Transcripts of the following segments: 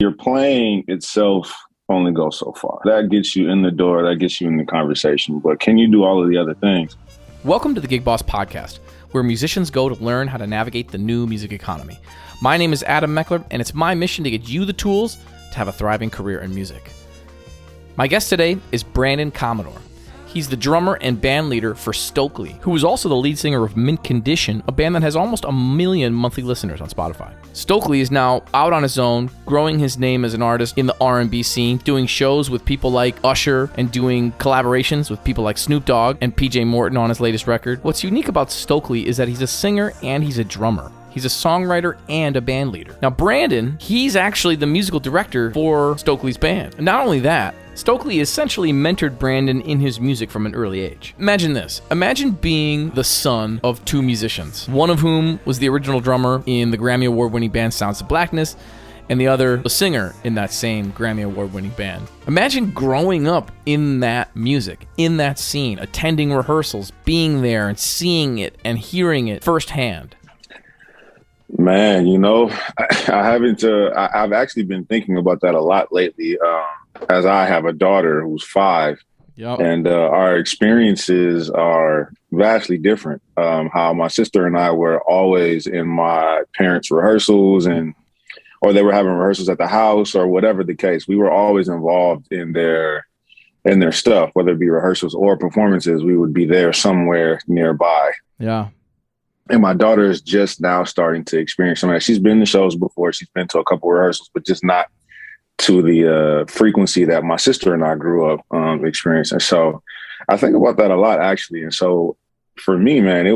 Your playing itself only goes so far. That gets you in the door, that gets you in the conversation. But can you do all of the other things? Welcome to the Gig Boss Podcast, where musicians go to learn how to navigate the new music economy. My name is Adam Meckler, and it's my mission to get you the tools to have a thriving career in music. My guest today is Brandon Commodore. He's the drummer and band leader for Stokely, who is also the lead singer of Mint Condition, a band that has almost 1 million monthly listeners on Spotify. Stokely is now out on his own, growing his name as an artist in the R&B scene, doing shows with people like Usher and doing collaborations with people like Snoop Dogg and PJ Morton on his latest record. What's unique about Stokely is that he's a singer and he's a drummer. He's a songwriter and a band leader. Now, Brandon, he's actually the musical director for Stokely's band. And not only that, Stokely essentially mentored Brandon in his music from an early age. Imagine this. Imagine being the son of two musicians, one of whom was the original drummer in the Grammy Award-winning band Sounds of Blackness, and the other the singer in that same Grammy Award-winning band. Imagine growing up in that music, in that scene, attending rehearsals, being there and seeing it and hearing it firsthand. Man, I've actually been thinking about that a lot lately, as I have a daughter who's 5. Yep. And our experiences are vastly different. How my sister and I were always in my parents' rehearsals or they were having rehearsals at the house or whatever the case. We were always involved in their stuff, whether it be rehearsals or performances. We would be there somewhere nearby. Yeah. And my daughter is just now starting to experience some of that. She's been to shows before. She's been to a couple of rehearsals, but just not to the frequency that my sister and I grew up experiencing. So I think about that a lot, actually. And so for me, man,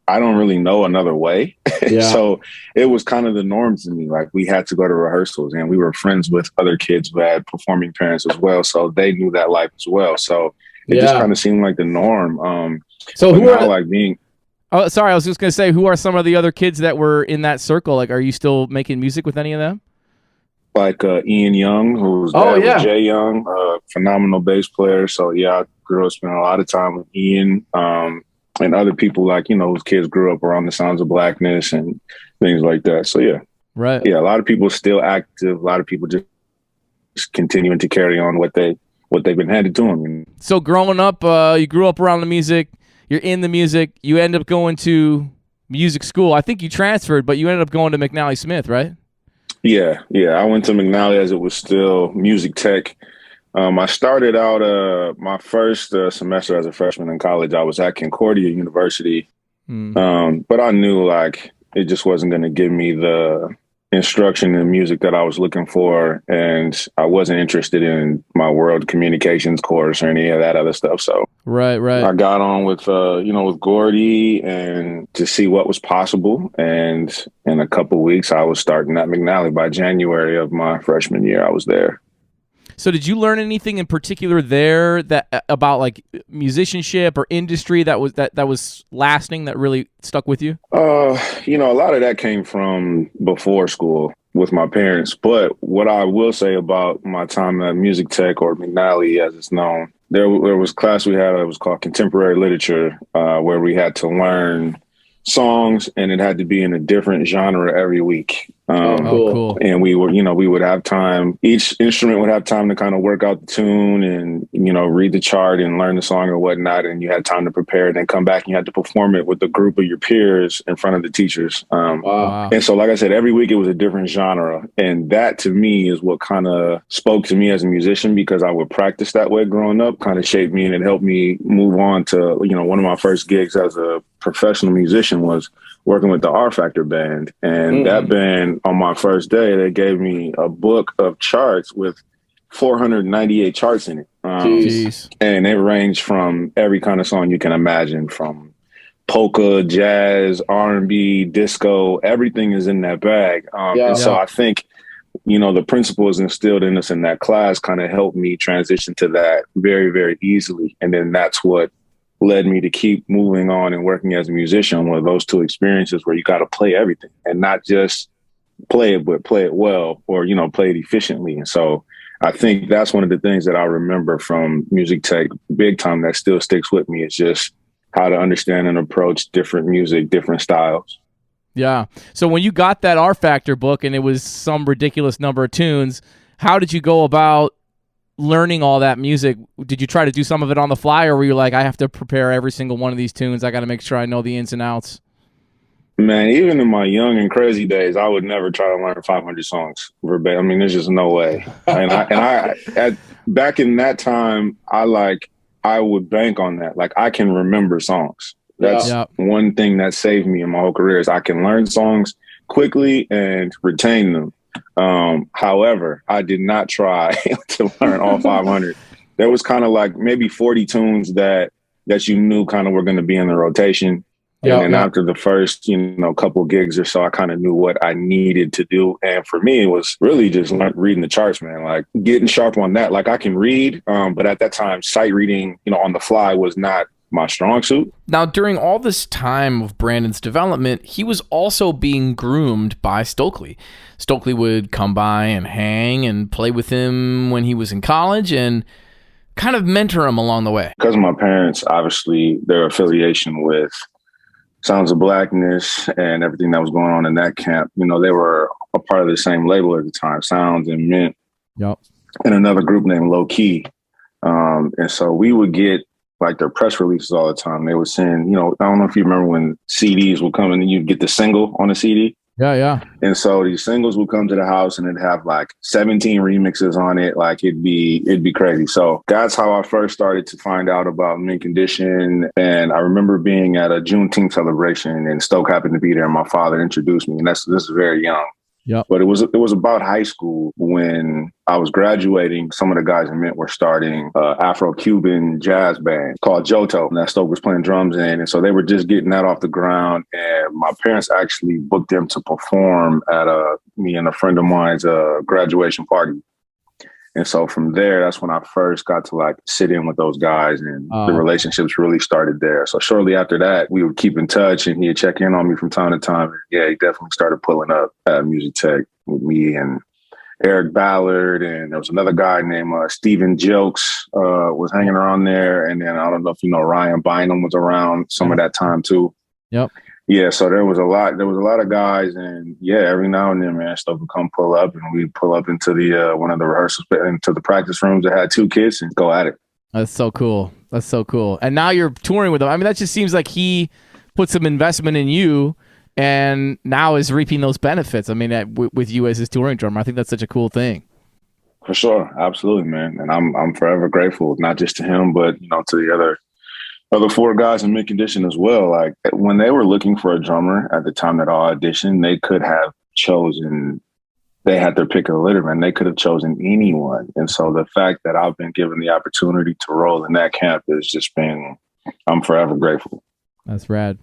I don't really know another way. Yeah. So it was kind of the norm to me. Like, we had to go to rehearsals, and we were friends with other kids who had performing parents as well. So they knew that life as well. So it just kind of seemed like the norm. So who are like being... Oh, sorry. I was just going to say, who are some of the other kids that were in that circle? Like, are you still making music with any of them? Like Ian Young, who's was Jay Young, phenomenal bass player. So yeah, I grew up spending a lot of time with Ian, and other people like, whose kids grew up around the Sounds of Blackness and things like that. So yeah. Right. Yeah, a lot of people still active. A lot of people just continuing to carry on what they've been handed to them. So growing up, you grew up around the music. You're in the music. You end up going to music school. I think you transferred, but you ended up going to McNally Smith, right? Yeah. I went to McNally as it was still music tech. I started out my first semester as a freshman in college. I was at Concordia University, but I knew it just wasn't going to give me the instruction in music that I was looking for, and I wasn't interested in my world communications course or any of that other stuff. So right. I got on with with Gordy and to see what was possible, and in a couple of weeks I was starting at McNally. By January of my freshman year, I was there. So did you learn anything in particular there that about like musicianship or industry that was lasting, that really stuck with you? A lot of that came from before school with my parents. But what I will say about my time at Music Tech, or McNally as it's known, there was class we had that was called Contemporary Literature, where we had to learn songs, and it had to be in a different genre every week. Cool. And we would have time. Each instrument would have time to kind of work out the tune and, read the chart and learn the song or whatnot. And you had time to prepare and then come back and you had to perform it with a group of your peers in front of the teachers. Wow. And so, like I said, every week it was a different genre. And that to me is what kind of spoke to me as a musician, because I would practice that way growing up, kind of shaped me, and it helped me move on to, one of my first gigs as a professional musician was working with the R Factor band. And that band, on my first day, they gave me a book of charts with 498 charts in it. And they range from every kind of song you can imagine, from polka, jazz, R&B, disco, everything is in that bag. So I think, the principles instilled in us in that class kind of helped me transition to that very, very easily. And then that's what led me to keep moving on and working as a musician. One of those two experiences where you got to play everything and not just play it, but play it well, or, play it efficiently. And so I think that's one of the things that I remember from Music Tech big time that still sticks with me, is just how to understand and approach different music, different styles. Yeah. So when you got that R Factor book and it was some ridiculous number of tunes, how did you go about learning all that music? Did you try to do some of it on the fly, or were you like, I have to prepare every single one of these tunes, I got to make sure I know the ins and outs? Man, even in my young and crazy days, I would never try to learn 500 songs verbatim. I mean, there's just no way. Back in that time, I would bank on that. Like, I can remember songs. That's one thing that saved me in my whole career is I can learn songs quickly and retain them. However, I did not try to learn all 500. There was kind of like maybe 40 tunes that you knew kind of were going to be in the rotation. And after the first, couple gigs or so, I kind of knew what I needed to do. And for me, it was really just reading the charts, man, like getting sharp on that. Like I can read, but at that time, sight reading, on the fly was not my strong suit. Now, during all this time of Brandon's development, he was also being groomed by Stokely. Stokely would come by and hang and play with him when he was in college and kind of mentor him along the way. Because of my parents, obviously, their affiliation with Sounds of Blackness and everything that was going on in that camp, they were a part of the same label at the time, Sounds and Mint, and another group named Low Key. And so we would get like their press releases all the time. They would send, I don't know if you remember when CDs would come and you'd get the single on a CD. Yeah. And so these singles would come to the house and it'd have like 17 remixes on it. Like it'd be crazy. So that's how I first started to find out about Mint Condition. And I remember being at a Juneteenth celebration and Stoke happened to be there and my father introduced me. And this is very young. Yeah. But it was about high school when I was graduating. Some of the guys in Mint were starting Afro-Cuban jazz band called Johto, and that Stoke was playing drums in. And so they were just getting that off the ground. And my parents actually booked them to perform at me and a friend of mine's graduation party. And so from there, that's when I first got to like sit in with those guys and the relationships really started there. So shortly after that, we would keep in touch and he'd check in on me from time to time. And yeah, he definitely started pulling up at Music Tech with me and Eric Ballard. And there was another guy named Steven Jokes was hanging around there. And then I don't know if Ryan Bynum was around some of that time too. Yep. Yeah, so there was a lot of guys, and yeah, every now and then, man, stuff would come pull up, and we'd pull up into the one of the rehearsals, into the practice rooms that had two kids, and go at it. That's so cool. And now you're touring with him. I mean, that just seems like he put some investment in you, and now is reaping those benefits. I mean, with you as his touring drummer, I think that's such a cool thing. For sure, absolutely, man, and I'm forever grateful, not just to him, but to the other four guys in Mint Condition as well. Like when they were looking for a drummer at the time that I auditioned, they could have chosen, they had their pick of the litter, man. They could have chosen anyone. And so the fact that I've been given the opportunity to roll in that camp has just been, I'm forever grateful. That's rad.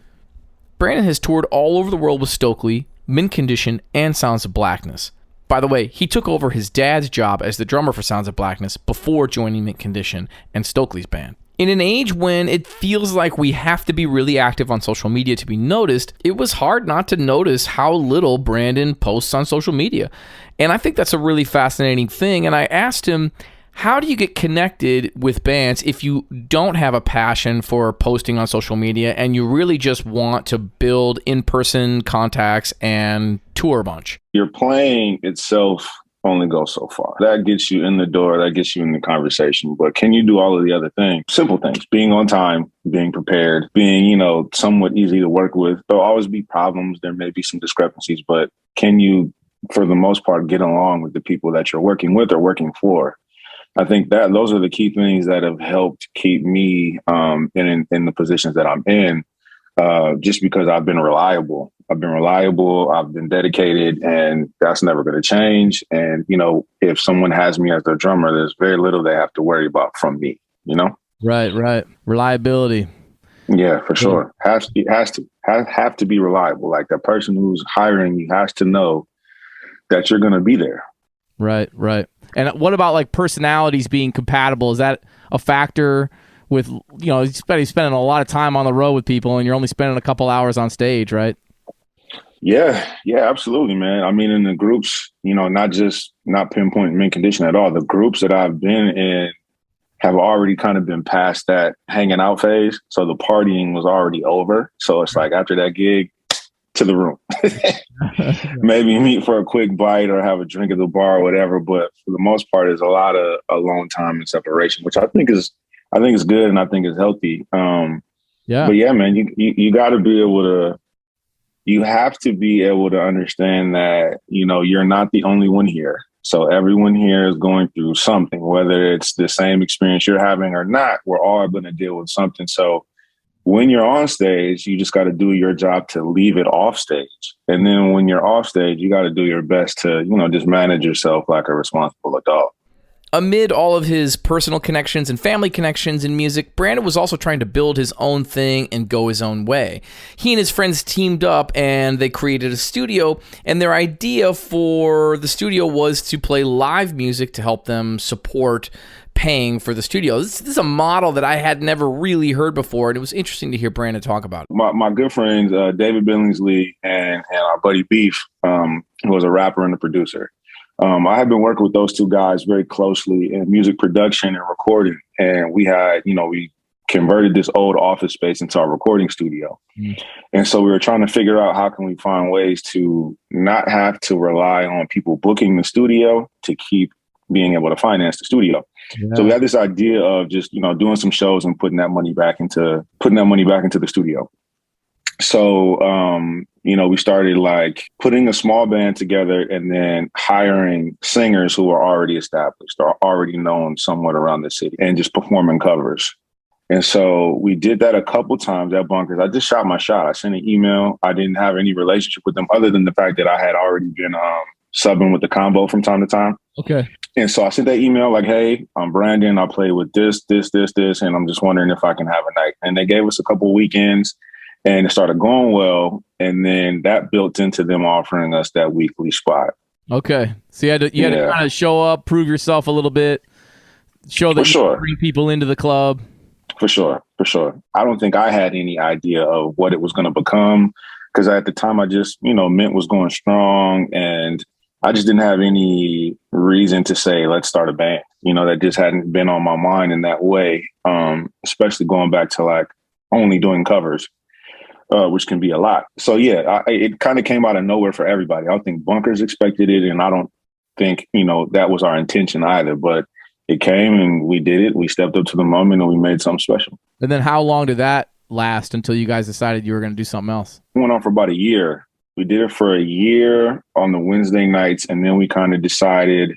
Brandon has toured all over the world with Stokely, Mint Condition, and Sounds of Blackness. By the way, he took over his dad's job as the drummer for Sounds of Blackness before joining Mint Condition and Stokely's band. In an age when it feels like we have to be really active on social media to be noticed, it was hard not to notice how little Brandon posts on social media. And I think that's a really fascinating thing. And I asked him, how do you get connected with bands if you don't have a passion for posting on social media and you really just want to build in-person contacts and tour a bunch? Your playing itself only go so far. That gets you in the door, that gets you in the conversation. But can you do all of the other things? Simple things, being on time, being prepared, being, somewhat easy to work with. There'll always be problems. There may be some discrepancies, but can you, for the most part, get along with the people that you're working with or working for? I think that those are the key things that have helped keep me in the positions that I'm in, just because I've been reliable. I've been dedicated, and that's never going to change. And, if someone has me as their drummer, there's very little they have to worry about from me, Right. Reliability. Yeah, for sure. Have to be reliable. Like the person who's hiring you has to know that you're going to be there. Right. And what about like personalities being compatible? Is that a factor with, you're spending a lot of time on the road with people and you're only spending a couple hours on stage, right? Yeah, absolutely, man. I mean, in the groups, not pinpointing Mint Condition at all. The groups that I've been in have already kind of been past that hanging out phase. So the partying was already over. So it's like after that gig, to the room. Maybe meet for a quick bite or have a drink at the bar or whatever. But for the most part, it's a lot of alone time and separation, which I think is good and I think is healthy. Yeah. But yeah, man, you got to be able to. You have to be able to understand that, you know, you're not the only one here. So everyone here is going through something, whether it's the same experience you're having or not. We're all going to deal with something. So when you're on stage, you just got to do your job to leave it off stage. And then when you're off stage, you got to do your best to, you know, just manage yourself like a responsible adult. Amid all of his personal connections and family connections in music, Brandon was also trying to build his own thing and go his own way. He and his friends teamed up and they created a studio, and their idea for the studio was to play live music to help them support paying for the studio. This is a model that I had never really heard before, and it was interesting to hear Brandon talk about it. My good friends, David Billingsley and our buddy Beef, who was a rapper and a producer. I had been working with those two guys very closely in music production and recording. And we had, you know, we converted this old office space into our recording studio. And so we were trying to figure out how can we find ways to not have to rely on people booking the studio to keep being able to finance the studio. Yeah. So we had this idea of just, you know, doing some shows and putting that money back into the studio. So, you know, we started like putting a small band together and then hiring singers who are already established or already known somewhat around the city and just performing covers. And so we did that a couple times at Bunkers. I just shot my shot. I sent an email. I didn't have any relationship with them other than the fact that I had already been subbing with the combo from time to time. Okay. And so I sent that email like, hey, I'm Brandon. I play with this, and I'm just wondering if I can have a night. And they gave us a couple of weekends. And it started going well, and then that built into them offering us that weekly spot. Okay, so you had to kind of show up, prove yourself a little bit, show that you can bring people into the club. For sure. I don't think I had any idea of what it was going to become because at the time I just, you know, Mint was going strong, and I just didn't have any reason to say, let's start a band. You know, that just hadn't been on my mind in that way, especially going back to like only doing covers. Which can be a lot. So, yeah, it kind of came out of nowhere for everybody. I don't think Bunkers expected it, and I don't think, you know, that was our intention either. But it came, and we did it. We stepped up to the moment, and we made something special. And then how long did that last until you guys decided you were going to do something else? It went on for about a year. We did it for a year on the Wednesday nights, and then we kind of decided,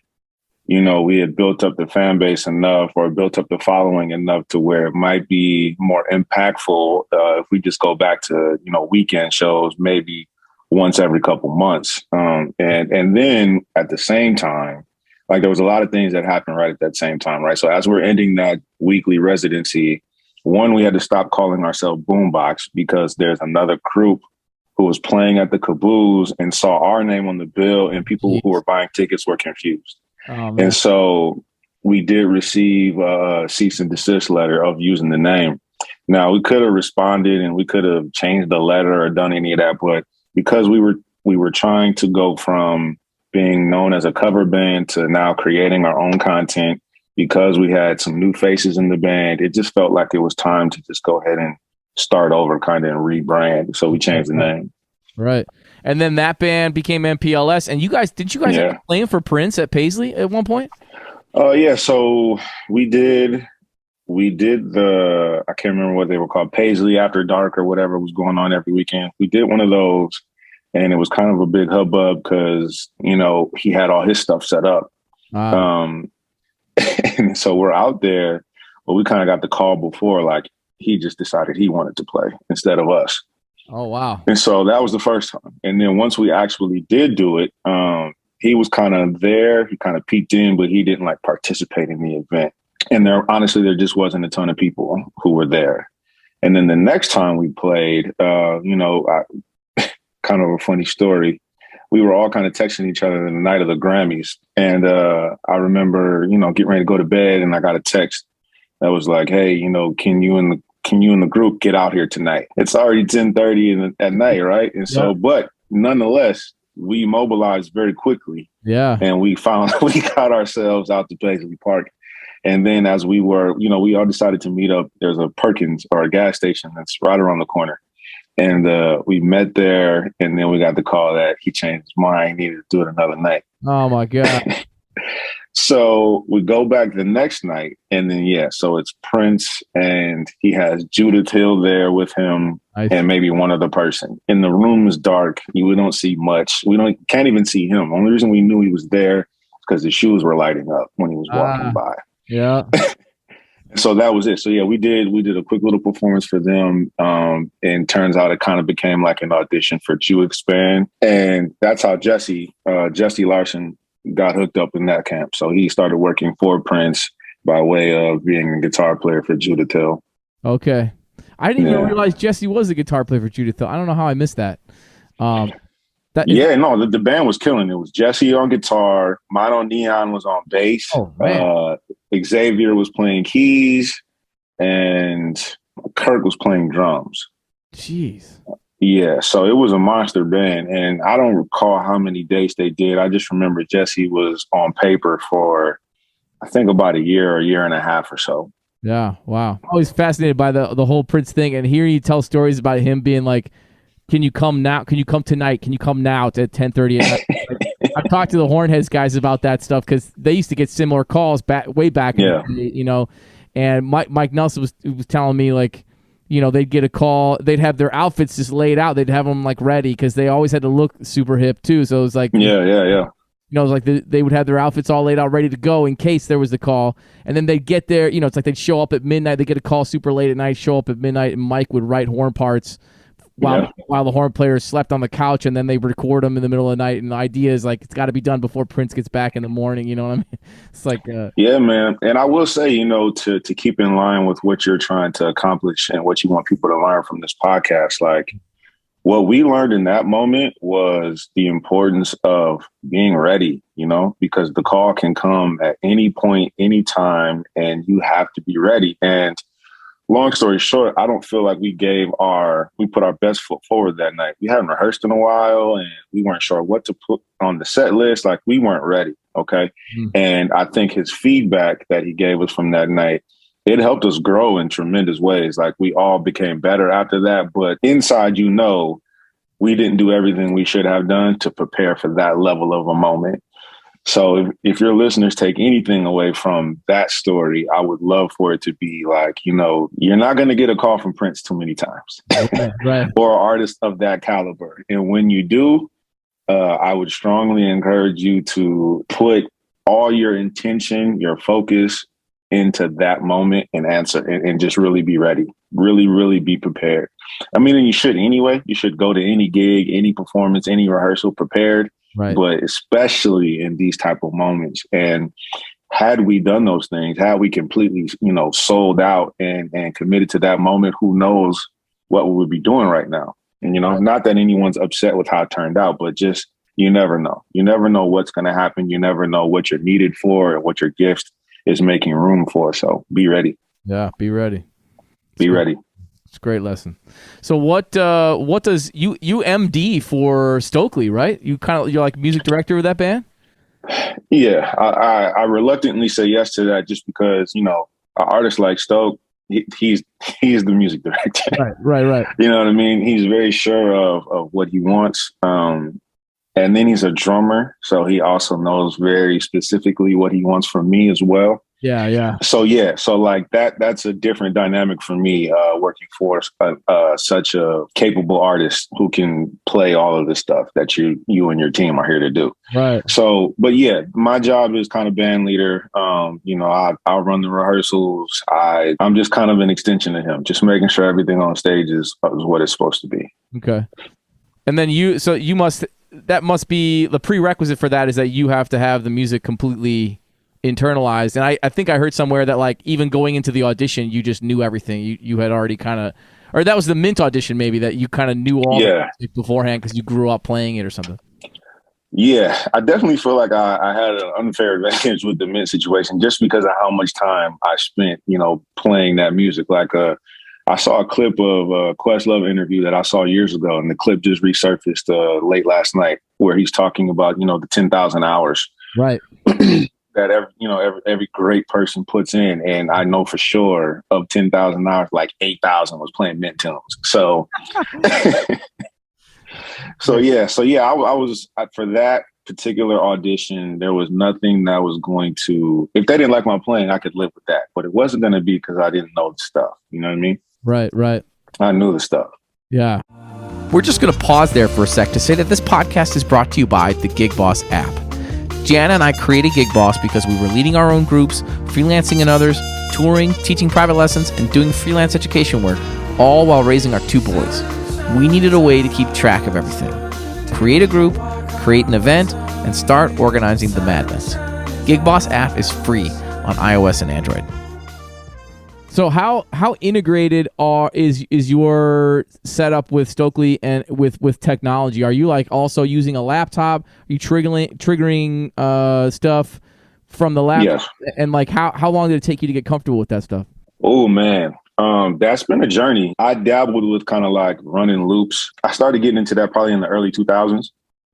you know, we had built up the fan base enough or built up the following enough to where it might be more impactful if we just go back to, you know, weekend shows, maybe once every couple months. And then at the same time, like there was a lot of things that happened right at that same time, right? So as we're ending that weekly residency, one, we had to stop calling ourselves Boombox because there's another group who was playing at the Caboose and saw our name on the bill, and people who were buying tickets were confused. And so we did receive a cease and desist letter of using the name. Now, we could have responded and we could have changed the letter or done any of that. But because we were trying to go from being known as a cover band to now creating our own content, because we had some new faces in the band, it just felt like it was time to just go ahead and start over kind of and rebrand. So we changed the name. Right. And then that band became MPLS. And did you guys end up playing for Prince at Paisley at one point? Yeah. So we did I can't remember what they were called, Paisley After Dark or whatever was going on every weekend. We did one of those, and it was kind of a big hubbub because, you know, he had all his stuff set up. And so we're out there, but we kind of got the call before, like he just decided he wanted to play instead of us. Oh, wow. And so that was the first time. And then once we actually did do it, he was kind of there. He kind of peeked in, but he didn't like participate in the event. And there just wasn't a ton of people who were there. And then the next time we played, kind of a funny story. We were all kind of texting each other the night of the Grammys. And I remember, you know, getting ready to go to bed, and I got a text that was like, hey, you know, can you and the group get out here tonight? It's already 10:30 at night, right? And so, but nonetheless, we mobilized very quickly. Yeah. And we got ourselves out to Paisley Park. And then as we were, you know, we all decided to meet up. There's a Perkins or a gas station that's right around the corner. And we met there, and then we got the call that he changed his mind. He needed to do it another night. Oh my God. So we go back the next night, and then so it's Prince, and he has Judith Hill there with him, and maybe one other person. And the room is dark. We don't see much. Can't even see him. Only reason we knew he was there is because his shoes were lighting up when he was walking by. Yeah. So that was it. So we did a quick little performance for them. And turns out it kind of became like an audition for Jew Expand. And that's how Jesse Larson got hooked up in that camp. So he started working for Prince by way of being a guitar player for Judith Hill. Okay. I didn't even realize Jesse was a guitar player for Judith Hill. I don't know how I missed that. The band was killing. It was Jesse on guitar, Mono Neon was on bass, Xavier was playing keys, and Kirk was playing drums. Jeez. Yeah, so it was a monster band, and I don't recall how many dates they did. I just remember Jesse was on paper for, I think, about a year and a half or so. Yeah, wow. I'm always fascinated by the whole Prince thing, and hearing you tell stories about him being like, can you come now? Can you come tonight? Can you come now at 10:30 at night? I've talked to the Hornheads guys about that stuff because they used to get similar calls way back, and Mike Nelson was telling me, like, they'd get a call, they'd have their outfits just laid out, they'd have them like ready because they always had to look super hip too. So it was like, it was like they would have their outfits all laid out, ready to go in case there was a call. And then they'd get there, it's like they'd show up at midnight, they get a call super late at night, show up at midnight, and Mike would write horn parts while the horn players slept on the couch, and then they record them in the middle of the night. And the idea is like, it's got to be done before Prince gets back in the morning. You know what I mean? It's like, yeah, man. And I will say, to keep in line with what you're trying to accomplish and what you want people to learn from this podcast, like what we learned in that moment was the importance of being ready, because the call can come at any point, any time, and you have to be ready. And long story short, I don't feel like we put our best foot forward that night. We hadn't rehearsed in a while, and we weren't sure what to put on the set list. Like, we weren't ready. Okay. Mm-hmm. And I think his feedback that he gave us from that night, it helped us grow in tremendous ways. Like, we all became better after that, but inside, we didn't do everything we should have done to prepare for that level of a moment. So if your listeners take anything away from that story, I would love for it to be like, you're not going to get a call from Prince too many times right. Or an artist of that caliber. And when you do, I would strongly encourage you to put all your intention, your focus into that moment and answer and just really be ready. Really, really be prepared. I mean, and you should anyway. You should go to any gig, any performance, any rehearsal prepared. Right. But especially in these type of moments. And had we done those things, had we completely, sold out and committed to that moment, who knows what we would be doing right now. And, not that anyone's upset with how it turned out, but just, you never know. You never know what's going to happen. You never know what you're needed for and what your gift is making room for. So be ready. Yeah, be ready. Be ready. It's a great lesson. So what does you MD for Stokely, right? You're like music director of that band? Yeah, I reluctantly say yes to that just because, an artist like Stoke, he's the music director. Right. You know what I mean? He's very sure of what he wants. And then he's a drummer, so he also knows very specifically what he wants from me as well. Yeah. So like that's a different dynamic for me, working for such a capable artist who can play all of the stuff that you and your team are here to do. Right. So, but yeah, my job is kind of band leader. I'll run the rehearsals. I'm just kind of an extension of him, just making sure everything on stage is what it's supposed to be. Okay. And then that must be the prerequisite for that, is that you have to have the music completely internalized. And I think I heard somewhere that, like, even going into the audition, you just knew everything. You had already kind of, or that was the Mint audition maybe, that you kind of knew all the music beforehand because you grew up playing it or something. Yeah, I definitely feel like I had an unfair advantage with the Mint situation just because of how much time I spent, playing that music. Like, I saw a clip of a Questlove interview that I saw years ago, and the clip just resurfaced late last night, where he's talking about, the 10,000 hours. Right. that every great person puts in, and I know for sure of 10,000 hours, like 8,000 was playing mint tunes. So, I was for that particular audition. There was nothing that was going to, if they didn't like my playing, I could live with that, but it wasn't going to be because I didn't know the stuff. You know what I mean? Right. I knew the stuff. Yeah. We're just going to pause there for a sec to say that this podcast is brought to you by the Gig Boss app. Jana and I created Gig Boss because we were leading our own groups, freelancing in others, touring, teaching private lessons, and doing freelance education work, all while raising our 2 boys. We needed a way to keep track of everything. Create a group, create an event, and start organizing the madness. Gig Boss app is free on iOS and Android. So how integrated is your setup with Stokely and with technology? Are you like also using a laptop? Are you triggering stuff from the laptop? Yes. And like how long did it take you to get comfortable with that stuff? Oh man, that's been a journey. I dabbled with kind of like running loops. I started getting into that probably in the early 2000s.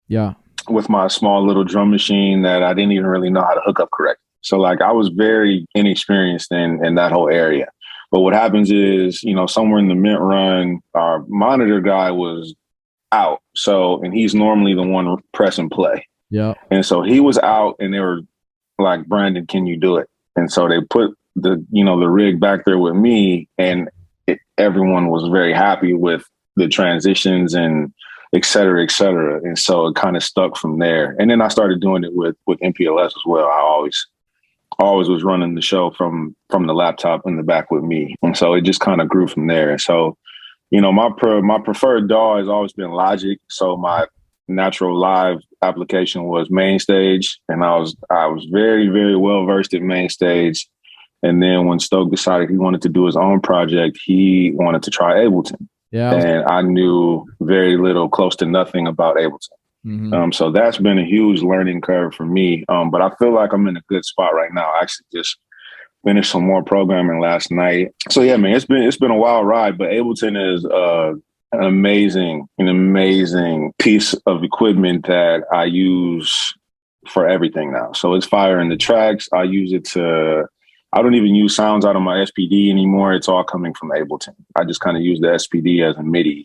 Yeah. With my small little drum machine that I didn't even really know how to hook up correctly. So like I was very inexperienced in that whole area. But what happens is, somewhere in the mint run, our monitor guy was out. So, and he's normally the one pressing play. Yeah. And so he was out and they were like, Brandon, can you do it? And so they put the rig back there with me, and everyone was very happy with the transitions and et cetera, et cetera. And so it kind of stuck from there. And then I started doing it with MPLS as well. I always was running the show from the laptop in the back with me. And so it just kind of grew from there. And so, my preferred DAW has always been Logic. So my natural live application was Mainstage. And I was very, very well versed at Mainstage. And then when Stoke decided he wanted to do his own project, he wanted to try Ableton. Yeah. And I knew very little, close to nothing about Ableton. Mm-hmm. So that's been a huge learning curve for me. But I feel like I'm in a good spot right now. I actually just finished some more programming last night. So yeah, man, it's been a wild ride, but Ableton is an amazing piece of equipment that I use for everything now. So it's fire in the tracks. I use it I don't even use sounds out of my SPD anymore. It's all coming from Ableton. I just kind of use the SPD as a MIDI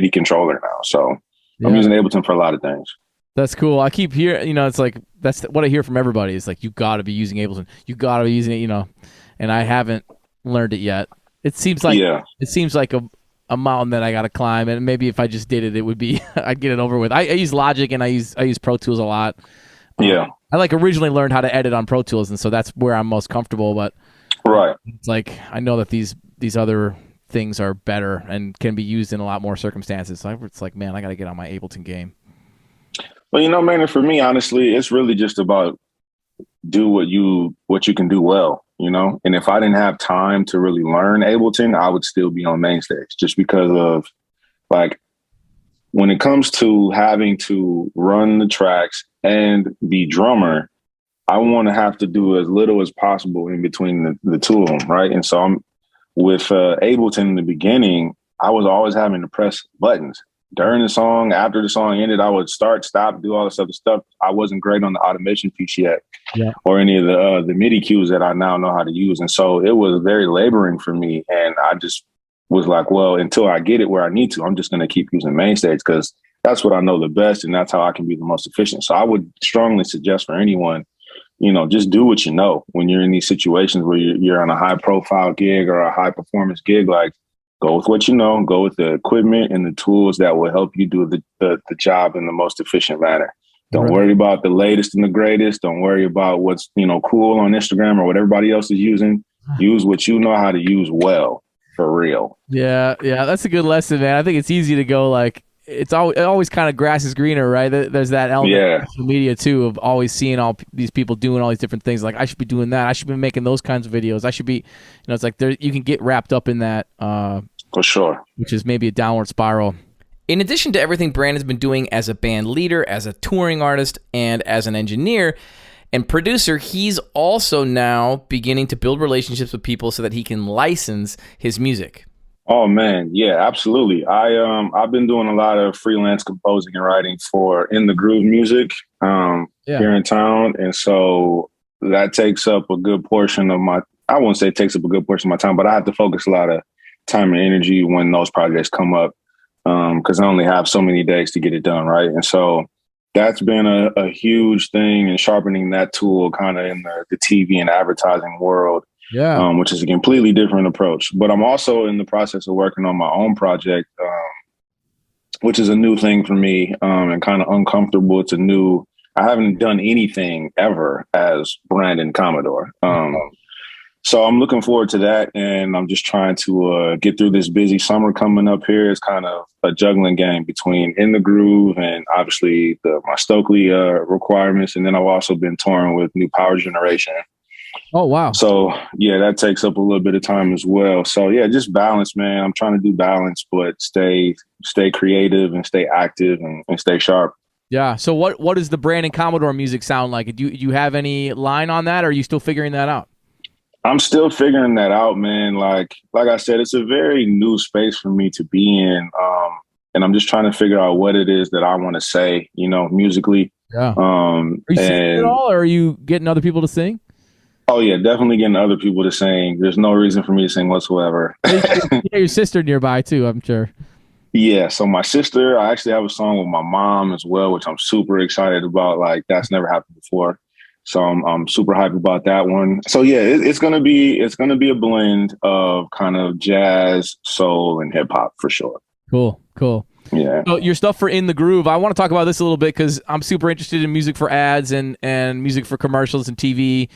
controller now. So I'm using Ableton for a lot of things. That's cool. I keep hearing, it's like, that's what I hear from everybody. It's like, you got to be using Ableton. You got to be using it, and I haven't learned it yet. It seems like a mountain that I got to climb. And maybe if I just did it, it would be, I'd get it over with. I use Logic and I use Pro Tools a lot. Yeah. I originally learned how to edit on Pro Tools. And so that's where I'm most comfortable. But right. It's like, I know that these other things are better and can be used in a lot more circumstances. So it's like, man, I got to get on my Ableton game. Well, man, for me, honestly, it's really just about do what you can do well, and if I didn't have time to really learn Ableton, I would still be on Mainstage just because of like when it comes to having to run the tracks and be drummer, I want to have to do as little as possible in between the two of them. Right. And so I'm with Ableton in the beginning, I was always having to press buttons. During the song, after the song ended, I would start, stop, do all this other stuff. I wasn't great on the automation piece yet, or any of the MIDI cues that I now know how to use. And so it was very laboring for me. And I just was like, well, until I get it where I need to, I'm just going to keep using Mainstage because that's what I know the best. And that's how I can be the most efficient. So I would strongly suggest for anyone, just do what you know when you're in these situations where you're on a high profile gig or a high performance gig, like, go with what you know, go with the equipment and the tools that will help you do the job in the most efficient manner. Don't worry about the latest and the greatest. Don't worry about what's, cool on Instagram or what everybody else is using. Use what you know how to use well, for real. Yeah, that's a good lesson, man. I think it's easy to go like, it always kind of grass is greener, right? There's that element of social media too of always seeing all these people doing all these different things. Like I should be doing that. I should be making those kinds of videos. I should be, it's like you can get wrapped up in that. For sure. Which is maybe a downward spiral. In addition to everything Brandon's been doing as a band leader, as a touring artist, and as an engineer and producer, he's also now beginning to build relationships with people so that he can license his music. Oh man, yeah, absolutely. I've been doing a lot of freelance composing and writing for In the Groove music here in town, and so that takes up a good portion of my, I won't say it takes up a good portion of my time, but I have to focus a lot of time and energy when those projects come up, because I only have so many days to get it done, right? And so that's been a huge thing in sharpening that tool kind of in the TV and advertising world, which is a completely different approach. But I'm also in the process of working on my own project, which is a new thing for me, and kind of uncomfortable. It's a new, I haven't done anything ever as Brandon Commodore. So I'm looking forward to that. And I'm just trying to get through this busy summer coming up here. It's kind of a juggling game between In the Groove and obviously my Stokely requirements. And then I've also been touring with New Power Generation. Oh, wow. So, yeah, that takes up a little bit of time as well. So, yeah, just balance, man. I'm trying to do balance, but stay creative and stay active and stay sharp. Yeah. So what does the Brandon Commodore music sound like? Do you have any line on that, or are you still figuring that out? I'm still figuring that out, man. Like I said, it's a very new space for me to be in. And I'm just trying to figure out what it is that I want to say, musically. Yeah. Are you singing at all, or are you getting other people to sing? Oh, yeah, definitely getting other people to sing. There's no reason for me to sing whatsoever. Your sister nearby, too, I'm sure. Yeah, so my sister, I actually have a song with my mom as well, which I'm super excited about. Like, that's never happened before. So I'm super hyped about that one. So yeah, it's gonna be a blend of kind of jazz, soul, and hip hop for sure. Cool. Yeah. So your stuff for In the Groove, I want to talk about this a little bit because I'm super interested in music for ads and music for commercials and TV.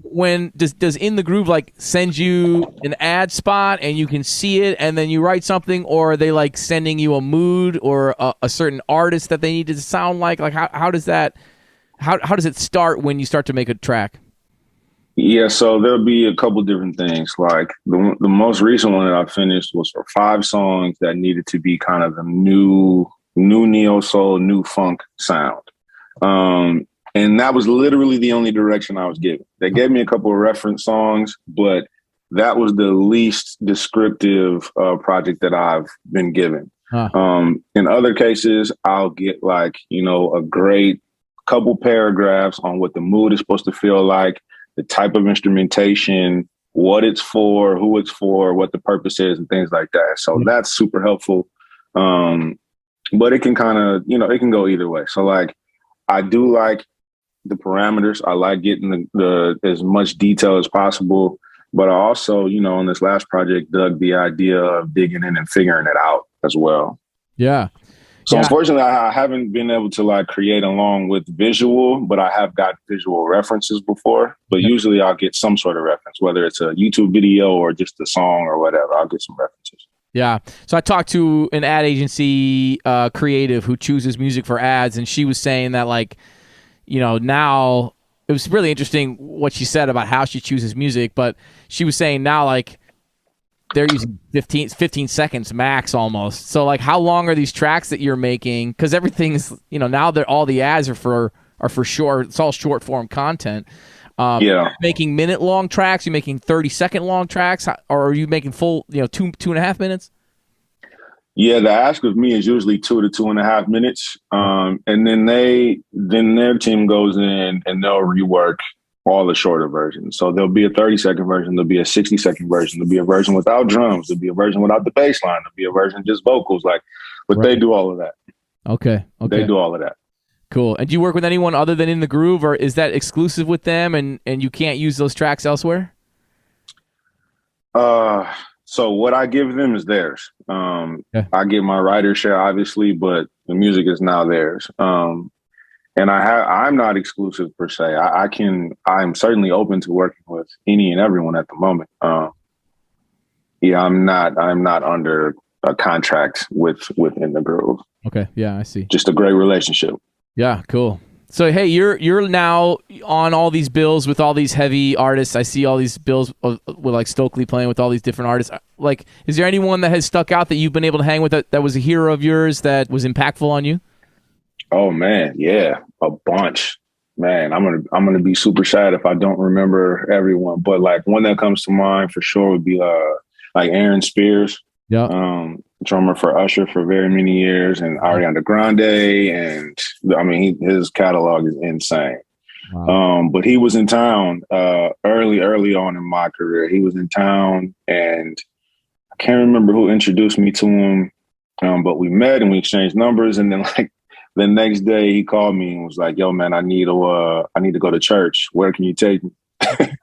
When does In the Groove like send you an ad spot and you can see it and then you write something, or are they like sending you a mood or a certain artist that they need to sound like? Like how does that? How does it start when you start to make a track? Yeah, so there'll be a couple different things. Like the most recent one that I finished was for 5 songs that needed to be kind of a new neo soul, new funk sound. And that was literally the only direction I was given. They gave me a couple of reference songs, but that was the least descriptive project that I've been given. In other cases, I'll get like, a great couple paragraphs on what the mood is supposed to feel like, the type of instrumentation, what it's for, who it's for, what the purpose is, and things like that. So that's super helpful. But it can kind of, it can go either way. So like, I do like the parameters. I like getting the as much detail as possible. But I also, on this last project, dug the idea of digging in and figuring it out as well. Yeah. So unfortunately, I haven't been able to like create along with visual, but I have got visual references before. But usually I'll get some sort of reference, whether it's a YouTube video or just a song or whatever. I'll get some references. Yeah. So I talked to an ad agency creative who chooses music for ads, and she was saying that like, now it was really interesting what she said about how she chooses music, but she was saying now like they're using 15 seconds max almost. So like how long are these tracks that you're making? Because everything's, now that all the ads are for short, it's all short form content. Making minute long tracks, you making 30-second long tracks, or are you making full, 2.5 minutes? Yeah, the ask of me is usually 2 to 2.5 minutes. And then their team goes in and they'll rework all the shorter versions. So there'll be a 30-second version, there'll be a 60-second version, there'll be a version without drums, there'll be a version without the bass line, there'll be a version just vocals, but They do all of that. Okay. They do all of that. Cool. And do you work with anyone other than In the Groove, or is that exclusive with them and you can't use those tracks elsewhere? So what I give them is theirs. I get my writer share, obviously, but the music is now theirs. And I'm not exclusive per se. I'm certainly open to working with any and everyone at the moment. I'm not under a contract within the Groove. Okay. Yeah, I see. Just a great relationship. Yeah, cool. So hey, you're now on all these bills with all these heavy artists. I see all these bills with like Stokely playing with all these different artists. Like, is there anyone that has stuck out that you've been able to hang with that was a hero of yours that was impactful on you? Oh man, yeah, a bunch. Man, I'm gonna be super sad if I don't remember everyone. But like one that comes to mind for sure would be like Aaron Spears. Yeah. Drummer for Usher for very many years, and Ariana Grande, and I mean his catalog is insane. Wow. But he was in town early on in my career. He was in town, and I can't remember who introduced me to him, but we met and we exchanged numbers. And then like the next day, he called me and was like, "Yo, man, I need to go to church. Where can you take me?"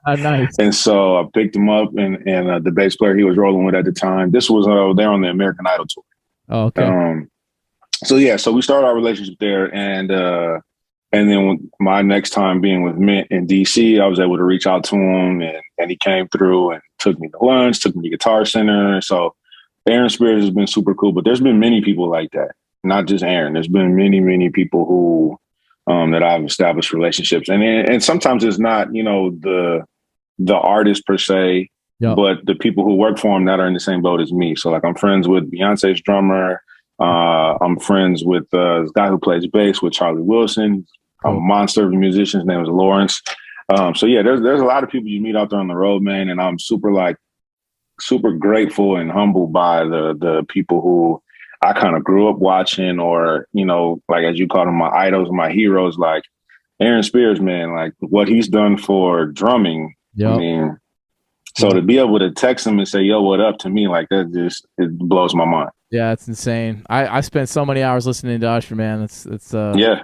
Nice. And so I picked him up, and the bass player he was rolling with at the time. This was there on the American Idol tour. Oh, okay. So yeah, so we started our relationship there, and then when my next time being with Mint in DC, I was able to reach out to him, and he came through and took me to lunch, took me to Guitar Center. So Aaron Spears has been super cool, but there's been many people like that, not just Aaron. There's been many people who that I've established relationships, and sometimes it's not the artist per se, Yep. but the people who work for him that are in the same boat as me. So like I'm friends with Beyonce's drummer. I'm friends with this guy who plays bass with Charlie Wilson. Cool. A monster of a musician. His name is Lawrence. So yeah, there's a lot of people you meet out there on the road, man. And I'm super grateful and humbled by the people who I kind of grew up watching, or, like as you call them, my idols, my heroes, like Aaron Spears, man, like what he's done for drumming. Yep. I mean, so to be able to text him and say, "Yo, what up?" to me, like that it blows my mind. Yeah, it's insane. I spent so many hours listening to Usher, man. It's yeah.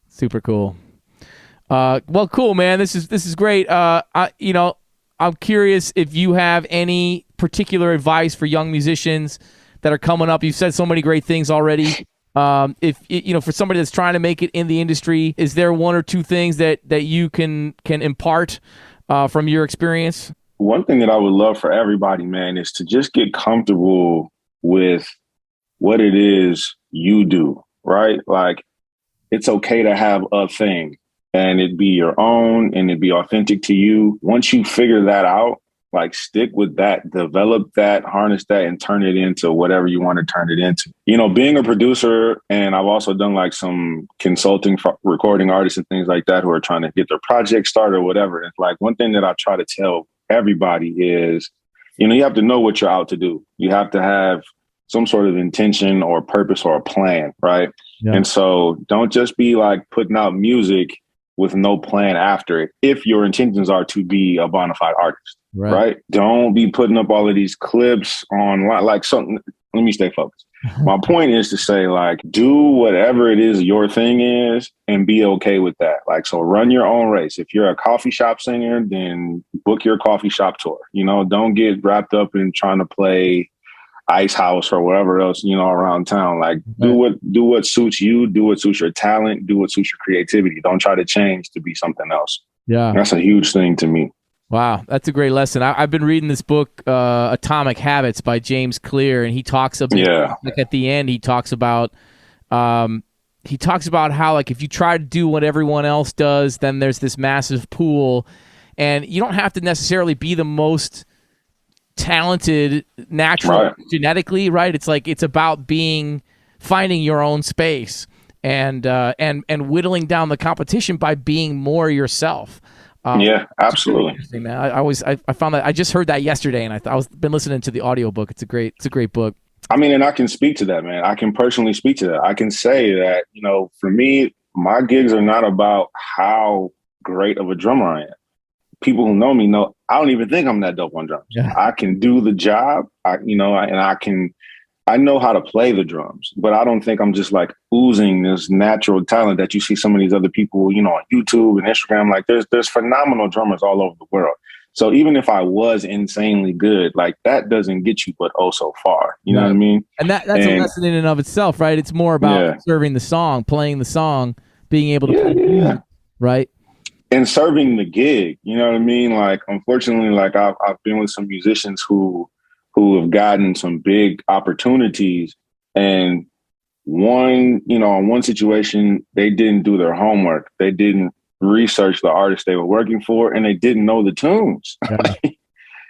Super cool. Well, cool, man. This is great. I'm curious if you have any particular advice for young musicians that are coming up. You've said so many great things already. If for somebody that's trying to make it in the industry, is there one or two things that you can impart from your experience? One thing that I would love for everybody, man, is to just get comfortable with what it is you do, right? Like, it's okay to have a thing and it be your own and it be authentic to you. Once you figure that out, like stick with that, develop that, harness that, and turn it into whatever you want to turn it into. Being a producer, and I've also done like some consulting for recording artists and things like that who are trying to get their project started or whatever. It's like one thing that I try to tell everybody is, you have to know what you're out to do. You have to have some sort of intention or purpose or a plan, right? Yeah. And so don't just be like putting out music with no plan after it if your intentions are to be a bona fide artist, right? Don't be putting up all of these clips online, like something. Let me stay focused. My point is to say, like, do whatever it is your thing is and be okay with that. Like, so run your own race. If you're a coffee shop singer, then book your coffee shop tour. Don't get wrapped up in trying to play Ice House or whatever else, around town. Like, do what suits you, do what suits your talent, do what suits your creativity. Don't try to change to be something else. Yeah. That's a huge thing to me. Wow, that's a great lesson. I've been reading this book, Atomic Habits by James Clear, and he talks about, like at the end, he talks about how, like, if you try to do what everyone else does, then there's this massive pool, and you don't have to necessarily be the most talented genetically, right? It's like, it's about finding your own space and whittling down the competition by being more yourself. Yeah, absolutely. Really, man. I found that I just heard that yesterday, and I was been listening to the audiobook. It's a great book. I mean, and I can speak to that, man. I can personally speak to that. I can say that, for me, my gigs are not about how great of a drummer I am. People who know me know I don't even think I'm that dope on drums. Yeah. I can do the job, I know how to play the drums, but I don't think I'm just like oozing this natural talent that you see some of these other people, on YouTube and Instagram. Like there's phenomenal drummers all over the world. So even if I was insanely good, like that doesn't get you but oh so far. You know what I mean? And that's a lesson in and of itself, right? It's more about serving the song, playing the song, being able to play it, right? And serving the gig, you know what I mean? Like, unfortunately, like I've been with some musicians who have gotten some big opportunities, and in one situation, they didn't do their homework. They didn't research the artist they were working for, and they didn't know the tunes. Yeah.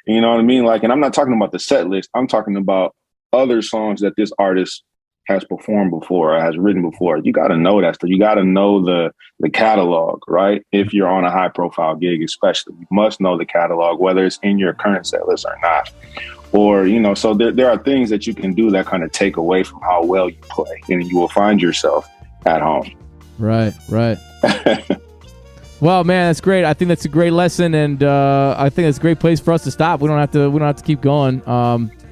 You know what I mean? Like, and I'm not talking about the set list. I'm talking about other songs that this artist has performed before or has written before. You got to know that stuff. You got to know the catalog, right? If you're on a high profile gig, especially, you must know the catalog, whether it's in your current set list or not. Or, so there are things that you can do that kind of take away from how well you play, and you will find yourself at home. Right. Well, man, that's great. I think that's a great lesson, and I think it's a great place for us to stop. We don't have to keep going.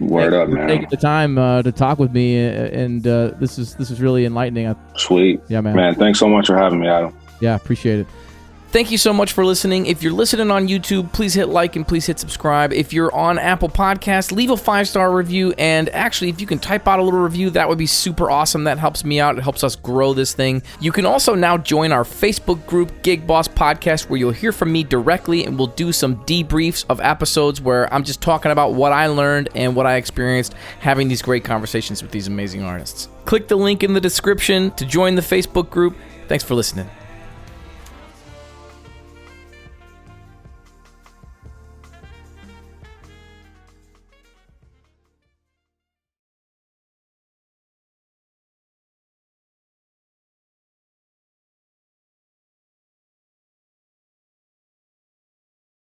Word up, man. Taking the time to talk with me, and this is really enlightening. Sweet. Yeah, man. Man, thanks so much for having me, Adam. Yeah, appreciate it. Thank you so much for listening. If you're listening on YouTube, please hit like and please hit subscribe. If you're on Apple Podcasts, leave a 5-star review. And actually, if you can type out a little review, that would be super awesome. That helps me out. It helps us grow this thing. You can also now join our Facebook group, Gig Boss Podcast, where you'll hear from me directly, and we'll do some debriefs of episodes where I'm just talking about what I learned and what I experienced having these great conversations with these amazing artists. Click the link in the description to join the Facebook group. Thanks for listening.